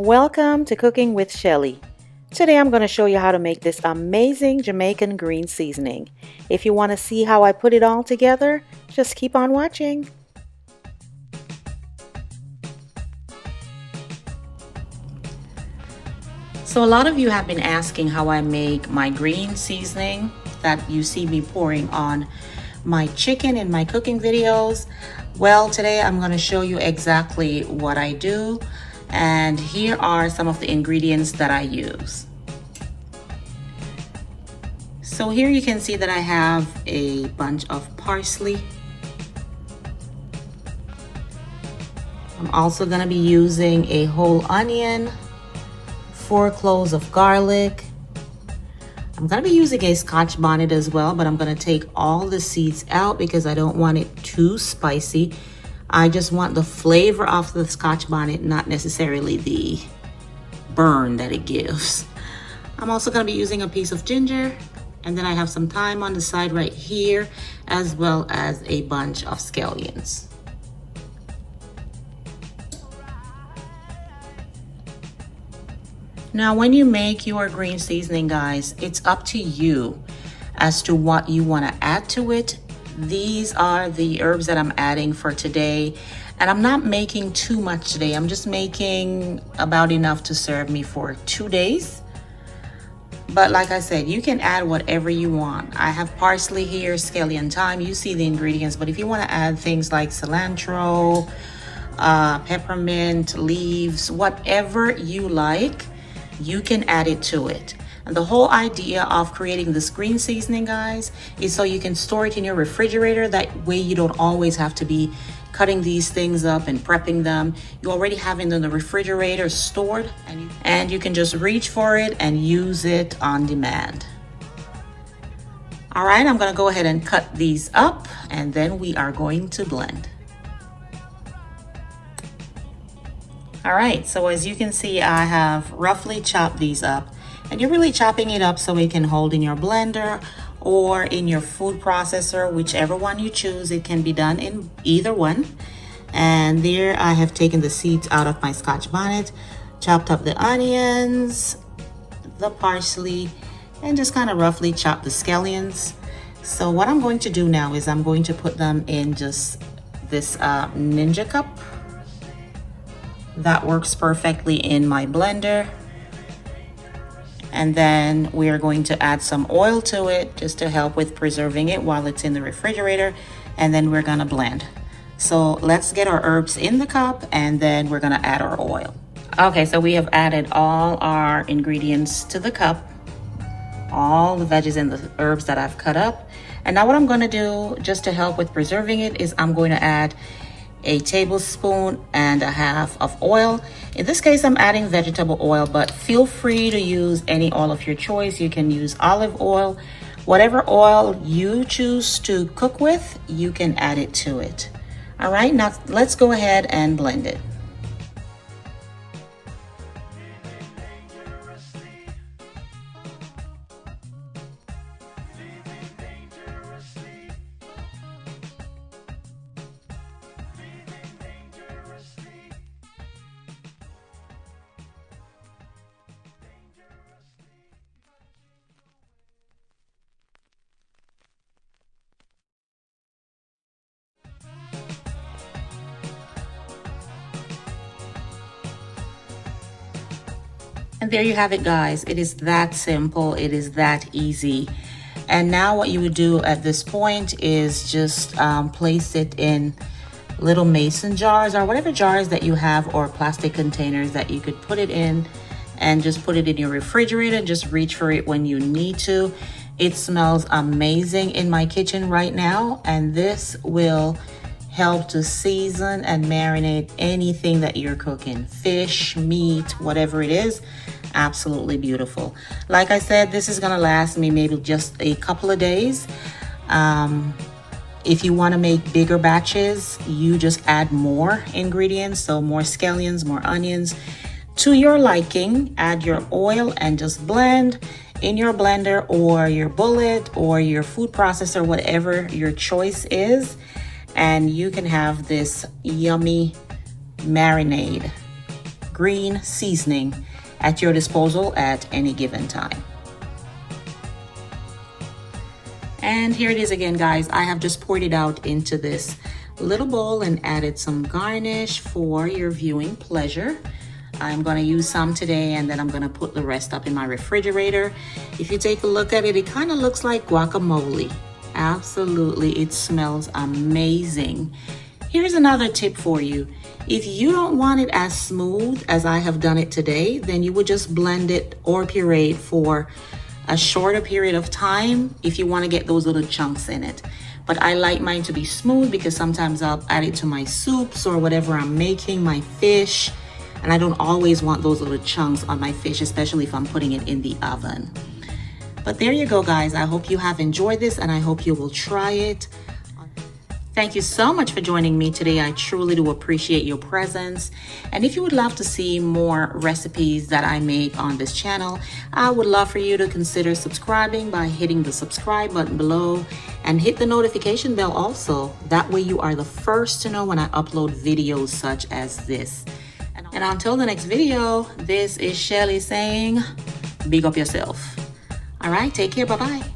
Welcome to Cooking with Shelly. Today I'm going to show you how to make this amazing Jamaican green seasoning. If you want to see how I put it all together, just keep on watching. So a lot of you have been asking how I make my green seasoning that you see me pouring on my chicken in my cooking videos. Well, today I'm going to show you exactly what I do. And here are some of the ingredients that I use. So here you can see that I have a bunch of parsley. I'm also going to be using a whole onion, 4 cloves of garlic. I'm going to be using a Scotch bonnet as well, but I'm going to take all the seeds out because I don't want it too spicy. I just want the flavor of the Scotch bonnet, not necessarily the burn that it gives. I'm also going to be using a piece of ginger, and then I have some thyme on the side right here, as well as a bunch of scallions. Now, when you make your green seasoning, guys, it's up to you as to what you want to add to it. These are the herbs that I'm adding for today, and I'm not making too much today. I'm just making about enough to serve me for 2 days. But like I said, you can add whatever you want. I have parsley here, scallion, thyme. You see the ingredients, but if you want to add things like cilantro, peppermint, leaves, whatever you like, you can add it to it. And the whole idea of creating this green seasoning, guys, is so you can store it in your refrigerator. That way you don't always have to be cutting these things up and prepping them. You already have it in the refrigerator stored, and you can just reach for it and use it on demand. All right, I'm gonna go ahead and cut these up, and then we are going to blend. All right, so as you can see, I have roughly chopped these up. And you're really chopping it up so it can hold in your blender or in your food processor, whichever one you choose. It can be done in either one. And there I have taken the seeds out of my Scotch bonnet, chopped up the onions, the parsley, and just kind of roughly chopped the scallions. So what I'm going to do now is I'm going to put them in just this Ninja cup. That works perfectly in my blender. And then we are going to add some oil to it just to help with preserving it while it's in the refrigerator. And then we're gonna blend. So let's get our herbs in the cup, and then we're gonna add our oil. Okay, so we have added all our ingredients to the cup, all the veggies and the herbs that I've cut up. And now what I'm gonna do, just to help with preserving it, is I'm going to add a tablespoon and a half of oil. In this case, I'm adding vegetable oil, but feel free to use any oil of your choice. You can use olive oil. Whatever oil you choose to cook with, you can add it to it. All right, now let's go ahead and blend it. And there you have it, guys. It is that simple. It is that easy. And now what you would do at this point is just place it in little mason jars or whatever jars that you have, or plastic containers that you could put it in, and just put it in your refrigerator and just reach for it when you need to. It smells amazing in my kitchen right now, and this will help to season and marinate anything that you're cooking, fish, meat, whatever it is. Absolutely beautiful. Like I said, this is gonna last me maybe just a couple of days. If you want to make bigger batches, you just add more ingredients, so more scallions, more onions to your liking. Add your oil and just blend in your blender or your bullet or your food processor, whatever your choice is. And you can have this yummy marinade green seasoning at your disposal at any given time. And here it is again, guys. I have just poured it out into this little bowl and added some garnish for your viewing pleasure. I'm going to use some today, and then I'm going to put the rest up in my refrigerator. If you take a look at it, it kind of looks like guacamole. Absolutely, it smells amazing. Here's another tip for you. If you don't want it as smooth as I have done it today, then you would just blend it or puree it for a shorter period of time if you want to get those little chunks in it. But I like mine to be smooth because sometimes I'll add it to my soups or whatever I'm making, my fish. And I don't always want those little chunks on my fish, especially if I'm putting it in the oven. But there you go, guys. I hope you have enjoyed this, and I hope you will try it. Thank you so much for joining me today. I truly do appreciate your presence. And if you would love to see more recipes that I make on this channel, I would love for you to consider subscribing by hitting the subscribe button below and hit the notification bell also. That way you are the first to know when I upload videos such as this. And until the next video, this is Shelly saying, big up yourself. All right, take care. Bye-bye.